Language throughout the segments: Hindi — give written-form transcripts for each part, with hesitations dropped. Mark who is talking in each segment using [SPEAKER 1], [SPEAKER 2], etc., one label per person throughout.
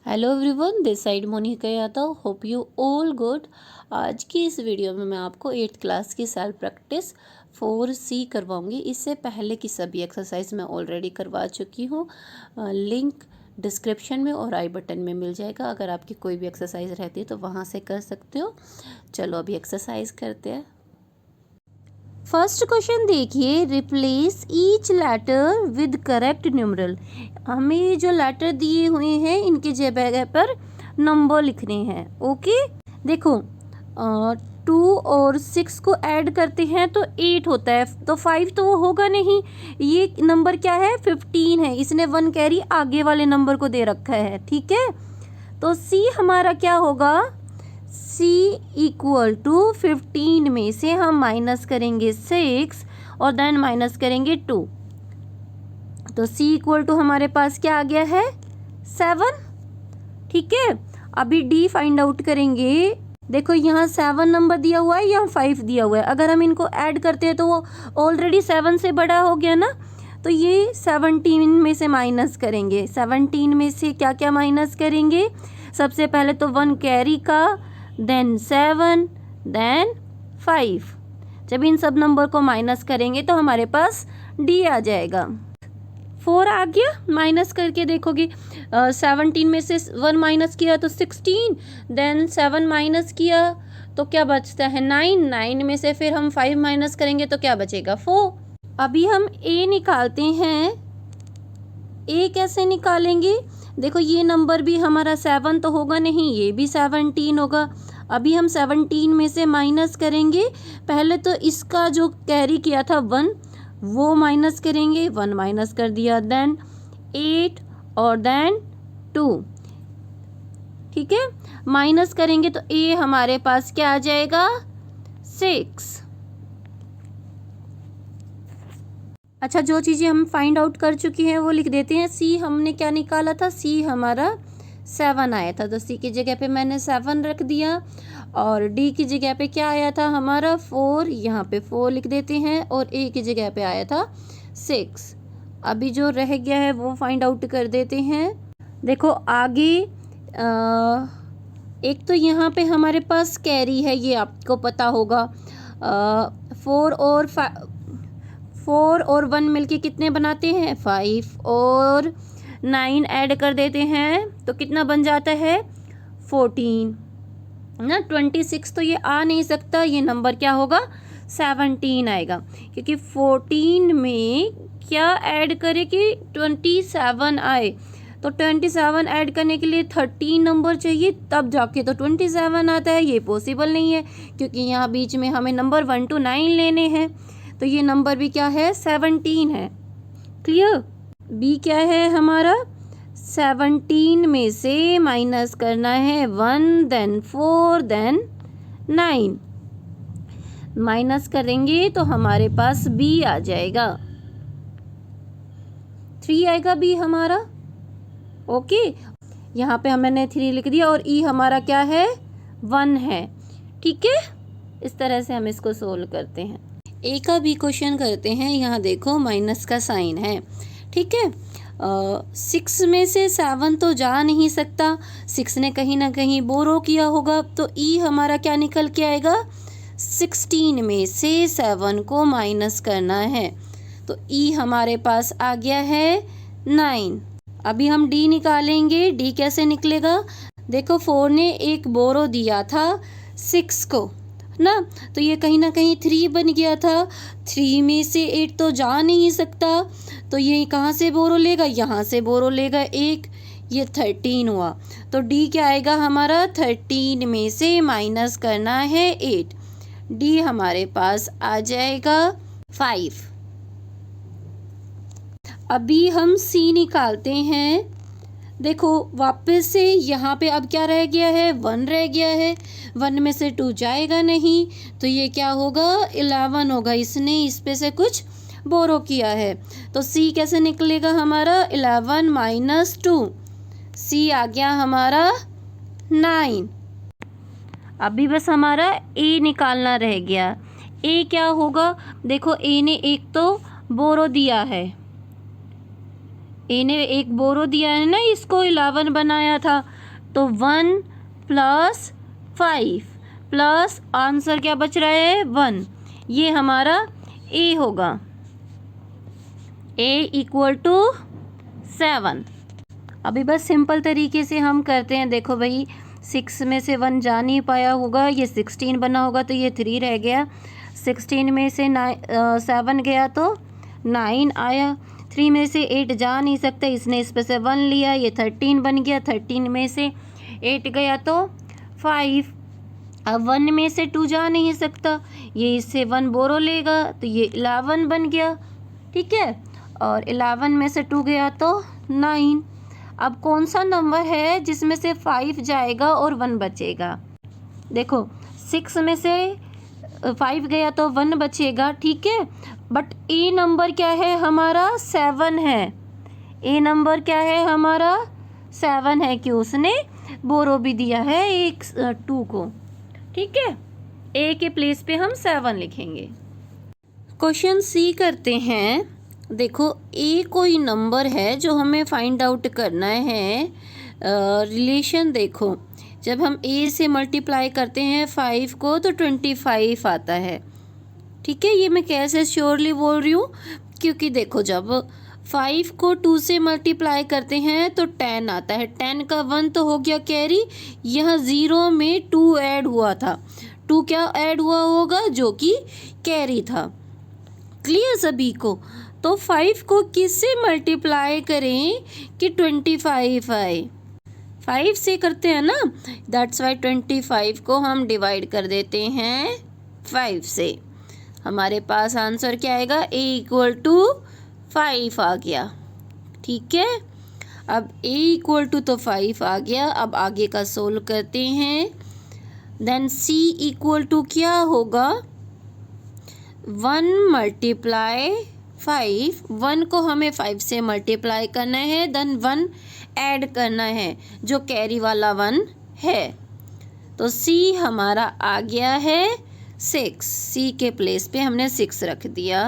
[SPEAKER 1] Hello everyone, this side Monica Yadav. Hope you all good. आज की इस वीडियो में मैं आपको 8th क्लास की सेल्फ प्रैक्टिस 4C करवाऊंगी। इससे पहले की सभी एक्सरसाइज मैं ऑलरेडी करवा चुकी हूँ। लिंक डिस्क्रिप्शन में और आई बटन में मिल जाएगा। अगर आपकी कोई भी एक्सरसाइज रहती है तो वहाँ से कर सकते हो। चलो अभी एक्सरसाइज करते हैं। फर्स्ट क्वेश्चन देखिए, replace each letter with correct numeral. हमें जो लेटर दिए हुए हैं इनके जगह पर नंबर लिखने हैं। ओके, देखो 2 और 6 को ऐड करते हैं तो 8 होता है, तो 5 तो वो होगा नहीं। ये नंबर क्या है, 15 है। इसने 1 कैरी आगे वाले नंबर को दे रखा है। ठीक है, तो सी हमारा क्या होगा, C इक्वल टू 15 में से हम माइनस करेंगे 6 और देन माइनस करेंगे 2, तो C इक्वल टू हमारे पास क्या आ गया है, 7। ठीक है, अभी D फाइंड आउट करेंगे। देखो यहाँ 7 नंबर दिया हुआ है, यहाँ 5 दिया हुआ है। अगर हम इनको ऐड करते हैं तो वो ऑलरेडी 7 से बड़ा हो गया ना, तो ये 17 में से माइनस करेंगे। 17 में से क्या क्या माइनस करेंगे, सबसे पहले तो 1 कैरी का, देन 7, देन 5। जब इन सब नंबर को माइनस करेंगे तो हमारे पास D आ जाएगा। 4 आ गया, माइनस करके देखोगे 17 में से 1 माइनस किया तो 16, देन 7 माइनस किया तो क्या बचता है 9। 9 में से फिर हम 5 माइनस करेंगे तो क्या बचेगा 4। अभी हम A निकालते हैं। A कैसे निकालेंगे, देखो ये नंबर भी हमारा 7 तो होगा नहीं, ये भी 17 होगा। अभी हम 17 में से माइनस करेंगे। पहले तो इसका जो कैरी किया था 1 वो माइनस करेंगे, 1 माइनस कर दिया, देन 8 और देन 2। ठीक है, माइनस करेंगे तो A हमारे पास क्या आ जाएगा, 6। अच्छा, जो चीज़ें हम फाइंड आउट कर चुकी हैं वो लिख देते हैं। C हमने क्या निकाला था, C हमारा 7 आया था, तो C की जगह पे मैंने 7 रख दिया। और D की जगह पे क्या आया था हमारा 4, यहाँ पे 4 लिख देते हैं। और A की जगह पे आया था 6। अभी जो रह गया है वो फाइंड आउट कर देते हैं। देखो आगे एक तो यहाँ पे हमारे पास कैरी है, ये आपको पता होगा। 4 और 1 मिलके कितने बनाते हैं, 5 और 9 ऐड कर देते हैं तो कितना बन जाता है 14 ना। 26 तो ये आ नहीं सकता, ये नंबर क्या होगा 17 आएगा, क्योंकि 14 में क्या ऐड करे कि 27 आए। तो 27 ऐड करने के लिए 13 नंबर चाहिए, तब जाके तो 27 आता है। ये पॉसिबल नहीं है, क्योंकि यहाँ बीच में हमें नंबर 1 to 9 लेने हैं। तो ये नंबर भी क्या है, 17 है। क्लियर, बी क्या है हमारा, 17 में से माइनस करना है 1, देन 4, देन 9। माइनस करेंगे तो हमारे पास बी आ जाएगा, 3 आएगा बी हमारा। ओके, यहाँ पे हमने 3 लिख दिया और ई हमारा क्या है 1 है। ठीक है, इस तरह से हम इसको सोल्व करते हैं। ए का भी क्वेश्चन करते हैं। यहाँ देखो माइनस का साइन है। ठीक है, 6 में से 7 तो जा नहीं सकता, 6 ने कहीं ना कहीं बोरो किया होगा, तो ई हमारा क्या निकल के आएगा, 16 में से 7 को माइनस करना है, तो ई हमारे पास आ गया है 9। अभी हम डी निकालेंगे। डी कैसे निकलेगा, देखो 4 ने एक बोरो दिया था 6 को ना, तो ये कहीं ना कहीं 3 बन गया था। 3 में से 8 तो जा नहीं सकता, तो ये कहाँ से बोरो लेगा, यहाँ से बोरो लेगा 1, ये 13 हुआ। तो डी क्या आएगा हमारा, 13 में से माइनस करना है 8, डी हमारे पास आ जाएगा 5। अभी हम सी निकालते हैं। देखो वापस से यहाँ पे अब क्या रह गया है, 1 रह गया है। 1 में से 2 जाएगा नहीं, तो ये क्या होगा 11 होगा। इसने इस पे से कुछ बोरो किया है, तो सी कैसे निकलेगा हमारा, 11 माइनस 2, सी आ गया हमारा 9। अभी बस हमारा ए निकालना रह गया। ए क्या होगा, देखो ए ने एक तो बोरो दिया है, ए ने एक बोरो दिया है ना, इसको 11 बनाया था, तो 1 प्लस 5 प्लस आंसर क्या बच रहा है 1, ये हमारा ए होगा, ए इक्वल टू 7। अभी बस सिंपल तरीके से हम करते हैं। देखो भाई 6 में से 1 जा नहीं पाया होगा, ये 16 बना होगा तो ये 3 रह गया, 16 में से 7 गया तो 9 आया, 3 में से 8 जा नहीं सकता, इसने इस पे से 1 लिया, ये 13 बन गया, 13 में से 8 गया तो 5। अब 1 में से 2 जा नहीं सकता, ये इससे 1 बोरो लेगा तो ये 11 बन गया, ठीक है। और 11 में से 2 गया तो 9। अब कौन सा नंबर है जिसमें से 5 जाएगा और 1 बचेगा? देखो 6 में से 5 गया तो 1 बचेगा, ठीक है। बट ए नंबर क्या है हमारा 7 है, ए नंबर क्या है हमारा 7 है, कि उसने बोरो भी दिया है एक 2 को, ठीक है। ए के प्लेस पे हम 7 लिखेंगे। क्वेश्चन सी करते हैं। देखो ए कोई नंबर है जो हमें फाइंड आउट करना है। रिलेशन देखो, जब हम ए से मल्टीप्लाई करते हैं 5 को तो 25 आता है, ठीक है। ये मैं कैसे श्योरली बोल रही हूँ, क्योंकि देखो जब 5 को 2 से मल्टीप्लाई करते हैं तो 10 आता है, 10 का 1 तो हो गया कैरी, यहाँ 0 में 2 ऐड हुआ था, 2 क्या ऐड हुआ होगा जो कि कैरी था। क्लियर सभी को? तो 5 को किससे मल्टीप्लाई करें कि 25 आए? 5 से करते हैं ना, दैट्स वाई 25 को हम डिवाइड कर देते हैं 5 से। हमारे पास आंसर क्या आएगा, ए इक्वल टू 5 आ गया, ठीक है। अब ए इक्वल टू तो 5 आ गया, अब आगे का सोल्व करते हैं। देन सी इक्वल टू क्या होगा, 1 मल्टीप्लाई 5, 1 को हमें 5 से मल्टीप्लाई करना है, देन 1 ऐड करना है जो कैरी वाला 1 है। तो सी हमारा आ गया है 6, सी के प्लेस पे हमने 6 रख दिया।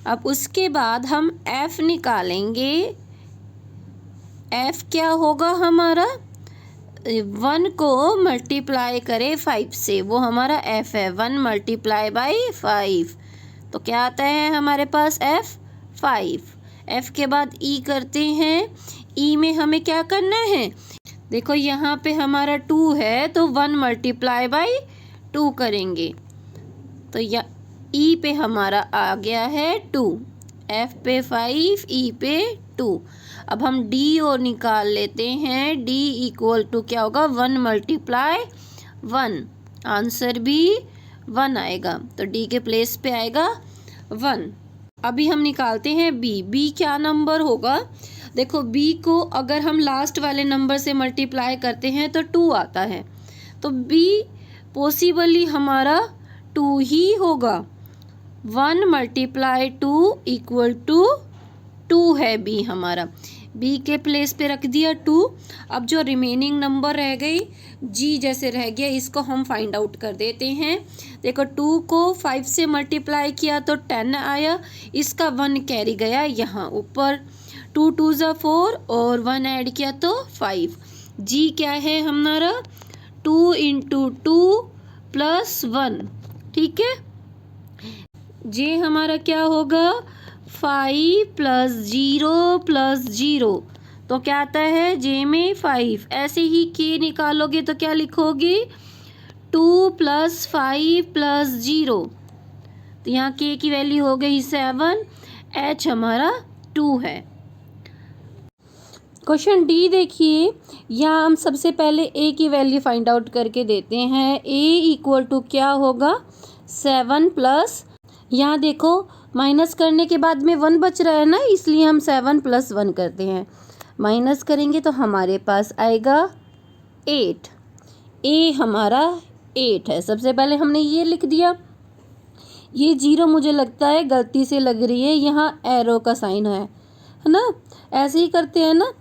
[SPEAKER 1] अब उसके बाद हम एफ निकालेंगे। एफ क्या होगा हमारा, 1 को मल्टीप्लाई करे 5 से, वो हमारा एफ है, 1 मल्टीप्लाई बाई 5, तो क्या आता है हमारे पास एफ 5। एफ के बाद ई करते हैं, ई में हमें क्या करना है, देखो यहाँ पे हमारा 2 है तो 1 मल्टीप्लाई बाई 2 करेंगे, तो या ई पे हमारा आ गया है 2, एफ पे 5, ई पे 2। अब हम डी और निकाल लेते हैं, डी इक्वल टू क्या होगा, 1 मल्टीप्लाई 1, आंसर भी 1 आएगा, तो डी के प्लेस पे आएगा 1। अभी हम निकालते हैं बी। बी क्या नंबर होगा, देखो बी को अगर हम लास्ट वाले नंबर से मल्टीप्लाई करते हैं तो 2 आता है, तो बी पॉसिबली हमारा 2 ही होगा, 1 मल्टीप्लाई 2 इक्वल टू 2 है बी हमारा, बी के प्लेस पे रख दिया 2। अब जो रिमेनिंग नंबर रह गई, जी जैसे रह गया, इसको हम फाइंड आउट कर देते हैं। देखो 2 को 5 से मल्टीप्लाई किया तो 10 आया, इसका 1 कैरी गया यहाँ ऊपर, 2 2 ज़ा 4 और 1 ऐड किया तो 5। जी क्या है हमारा, 2 इंटू 2 प्लस 1, ठीक है। जे हमारा क्या होगा, 5 प्लस 0 प्लस 0, तो क्या आता है जे में 5। ऐसे ही के निकालोगे तो क्या लिखोगे, 2 प्लस 5 प्लस 0, तो यहाँ के की वैल्यू हो गई 7, एच हमारा 2 है। क्वेश्चन डी देखिए, यहाँ हम सबसे पहले ए की वैल्यू फाइंड आउट करके देते हैं। ए इक्वल टू क्या होगा, 7 प्लस, यहाँ देखो माइनस करने के बाद में 1 बच रहा है ना, इसलिए हम 7 प्लस 1 करते हैं, माइनस करेंगे तो हमारे पास आएगा 8। ए हमारा 8 है, सबसे पहले हमने ये लिख दिया। ये 0 मुझे लगता है गलती से लग रही है, यहाँ एरो का साइन है ना, ऐसे ही करते हैं ना।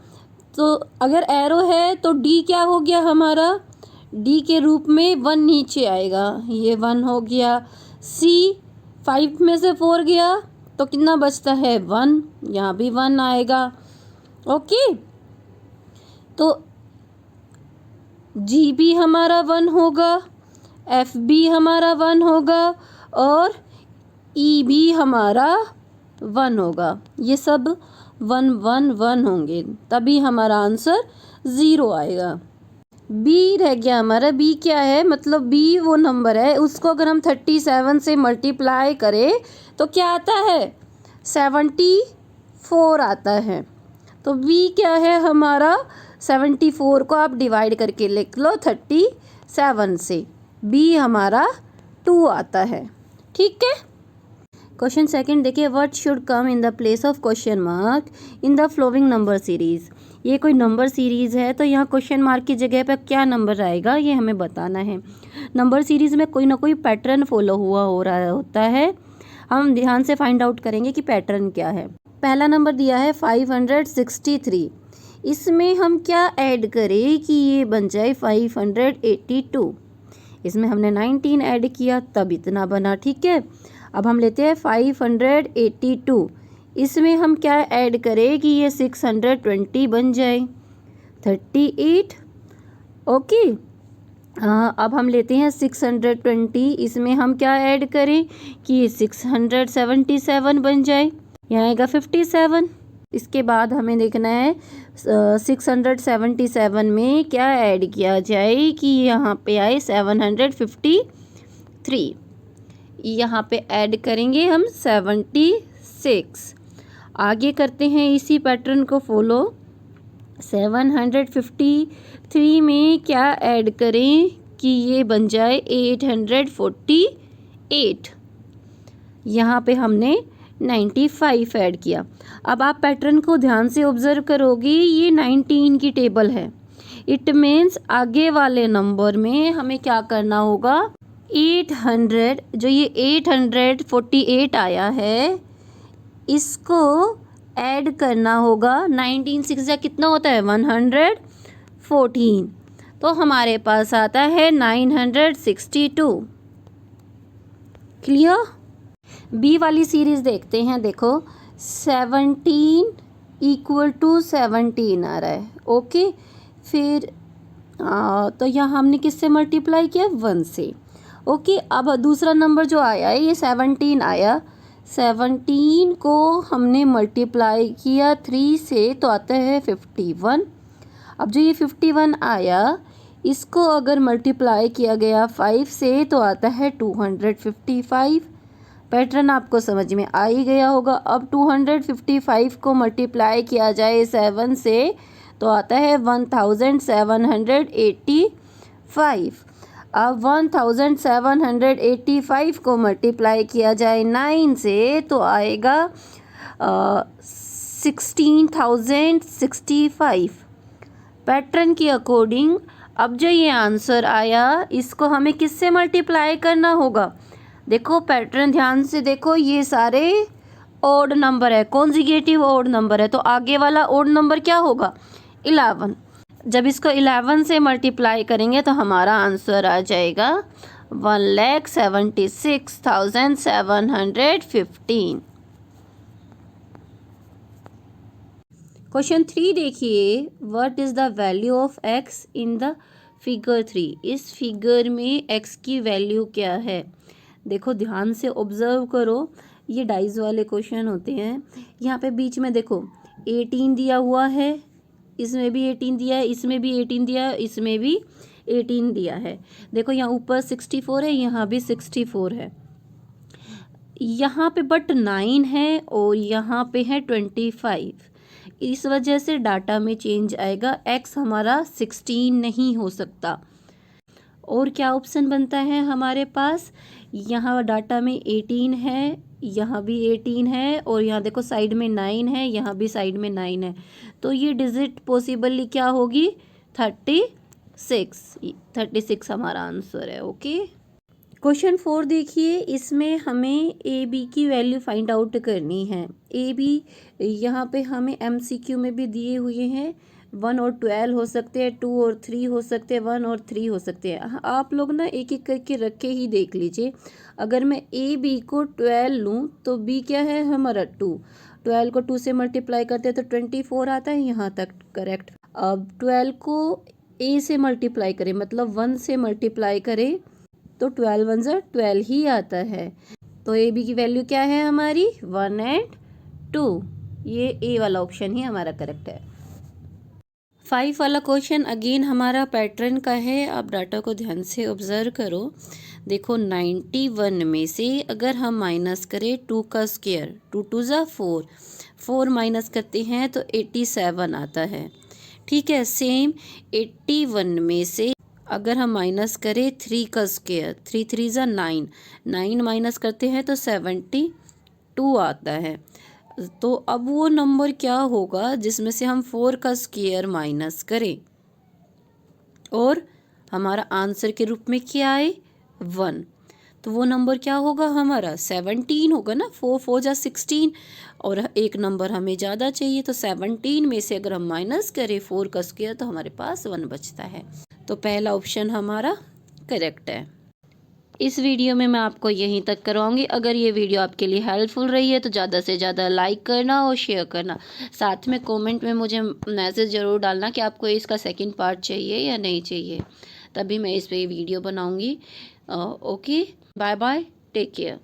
[SPEAKER 1] तो अगर एरो है तो डी क्या हो गया हमारा, डी के रूप में 1 नीचे आएगा, ये 1 हो गया। सी 5 में से 4 गया तो कितना बचता है 1, यहाँ भी 1 आएगा, ओके। तो जी भी हमारा 1 होगा, एफ भी हमारा 1 होगा और ई भी हमारा 1 होगा। ये सब 1 1 1 होंगे, तभी हमारा आंसर 0 आएगा। बी रह गया हमारा। बी क्या है, मतलब बी वो नंबर है, उसको अगर हम 37 से मल्टीप्लाई करें तो क्या आता है, 74 आता है। तो बी क्या है हमारा, 74 को आप डिवाइड करके लिख लो 37 से, बी हमारा 2 आता है। ठीक है। क्वेश्चन सेकंड देखिए, what should come in the place of question mark in the flowing number series. ये कोई नंबर सीरीज है तो यहाँ क्वेश्चन मार्क की जगह पर क्या नंबर आएगा ये हमें बताना है। नंबर सीरीज में कोई ना कोई पैटर्न फॉलो हुआ हो रहा होता है, हम ध्यान से फाइंड आउट करेंगे कि पैटर्न क्या है। पहला नंबर दिया है 563, इसमें हम क्या ऐड करें कि ये बन जाए 582। इसमें हमने 19 ऐड किया तब इतना बना। ठीक है, अब हम लेते हैं 582, इसमें हम क्या ऐड करें कि ये 620 बन जाए 38। ओके, हाँ, अब हम लेते हैं 620, इसमें हम क्या ऐड करें कि ये 677 बन जाए, यहाँ आएगा 57। इसके बाद हमें देखना है 677 में क्या ऐड किया जाए कि यहाँ पे आए 753, यहाँ पे ऐड करेंगे हम 76। आगे करते हैं इसी पैटर्न को फॉलो। 753 में क्या ऐड करें कि ये बन जाए 848, यहाँ पे हमने 95 ऐड किया। अब आप पैटर्न को ध्यान से ऑब्जर्व करोगे, ये 19 की टेबल है। इट मीन्स आगे वाले नंबर में हमें क्या करना होगा, 800, जो ये 848 आया है इसको ऐड करना होगा। 19 6 या कितना होता है 114, तो हमारे पास आता है 962। क्लियर। बी वाली सीरीज देखते हैं। देखो 17 इक्वल टू 17 आ रहा है। ओके, फिर तो यहाँ हमने किससे मल्टीप्लाई किया, 1 से। ओके, अब दूसरा नंबर जो आया है ये 17 आया, 17 को हमने मल्टीप्लाई किया 3 से तो आता है 51। अब जो ये 51 आया इसको अगर मल्टीप्लाई किया गया 5 से तो आता है 255। पैटर्न आपको समझ में आ ही गया होगा। अब 255 को मल्टीप्लाई किया जाए 7 से तो आता है 1785। अब 1785 को मल्टीप्लाई किया जाए 9 से तो आएगा 16,065। पैटर्न के अकॉर्डिंग अब जो ये आंसर आया इसको हमें किससे मल्टीप्लाई करना होगा। देखो पैटर्न ध्यान से देखो, ये सारे ओड नंबर है, कॉन्जिगेटिव ओड नंबर है, तो आगे वाला ओड नंबर क्या होगा, 11। जब इसको 11 से मल्टीप्लाई करेंगे तो हमारा आंसर आ जाएगा 1,76,715। क्वेश्चन 3 देखिए, what is the value of x in the figure 3। इस फिगर में x की वैल्यू क्या है। देखो ध्यान से ऑब्जर्व करो, ये डाइज वाले क्वेश्चन होते हैं। यहाँ पे बीच में देखो 18 दिया हुआ है, इसमें भी 18 दिया है, इसमें भी 18 दिया है, इसमें भी 18 दिया है। देखो यहाँ ऊपर 64 है, यहाँ भी 64 है, यहाँ पे बट 9 है और यहाँ पे है 25। इस वजह से डाटा में चेंज आएगा, x हमारा 16 नहीं हो सकता। और क्या ऑप्शन बनता है हमारे पास, यहाँ डाटा में 18 है, यहाँ भी 18 है और यहाँ देखो साइड में 9 है, यहाँ भी साइड में 9 है, तो ये डिजिट पॉसिबली क्या होगी 36 हमारा आंसर है। ओके, क्वेश्चन 4 देखिए, इसमें हमें ए बी की वैल्यू फाइंड आउट करनी है। ए बी यहाँ पे हमें MCQ में भी दिए हुए हैं, 1 और 12 हो सकते हैं, 2 और 3 हो सकते हैं, 1 और 3 हो सकते हैं। आप लोग ना एक एक करके रख के ही देख लीजिए। अगर मैं ए बी को 12 लूँ तो बी क्या है हमारा 2, 12 को 2 से मल्टीप्लाई करते हैं तो 24 आता है, यहाँ तक करेक्ट। अब 12 को ए से मल्टीप्लाई करें, मतलब 1 से मल्टीप्लाई करें तो 12 1 ज़ा 12 ही आता है। तो ए बी की वैल्यू क्या है हमारी 1 एंड 2। ये ए वाला ऑप्शन ही हमारा करेक्ट है। 5 वाला क्वेश्चन अगेन हमारा पैटर्न का है। आप डाटा को ध्यान से ऑब्जर्व करो। देखो 91 में से अगर हम माइनस करें 2 का स्क्वायर, 2 2 ज़ा 4, 4 माइनस करते हैं तो 87 आता है। ठीक है, सेम 81 में से अगर हम माइनस करें 3 का स्क्वायर, 3 3 ज़ा 9, 9 माइनस करते हैं तो 72 आता है। तो अब वो नंबर क्या होगा जिसमें से हम 4 का स्क्वायर माइनस करें और हमारा आंसर के रूप में क्या आए 1। तो वो नंबर क्या होगा हमारा 17 होगा ना। 4 4 जा 16 और एक नंबर हमें ज़्यादा चाहिए, तो 17 में से अगर हम माइनस करें 4 का स्क्वायर तो हमारे पास 1 बचता है। तो पहला ऑप्शन हमारा करेक्ट है। इस वीडियो में मैं आपको यहीं तक करवाऊंगी। अगर ये वीडियो आपके लिए हेल्पफुल रही है तो ज़्यादा से ज़्यादा लाइक करना और शेयर करना। साथ में कमेंट में मुझे मैसेज ज़रूर डालना कि आपको इसका सेकंड पार्ट चाहिए या नहीं चाहिए, तभी मैं इस पे वीडियो बनाऊंगी। Okay, bye bye, take care.